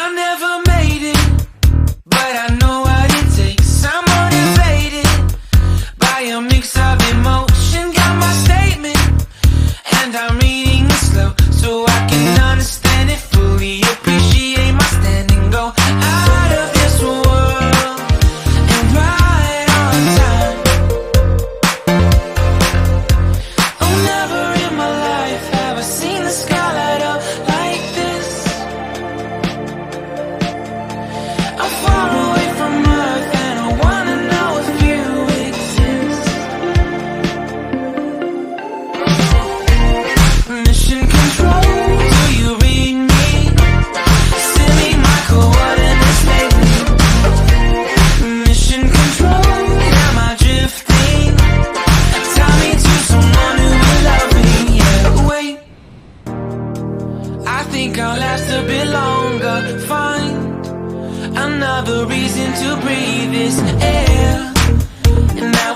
I never made it, but I know what it takes. I'm motivated by a mix of emotion. Got my statement, and I'm reading it slow so I can understand it fully. Appreciate my standing, go out of this world and right on time. Oh, never in my life have I seen the sky light up like this. I'm far away from Earth and I wanna know if you exist. Mission control, do you read me? Send me my coordinates lately. Mission control, am I drifting? Tie me to someone who will love me. Yeah, wait, I think I'll last a bit longer. Find another reason to breathe this air, and that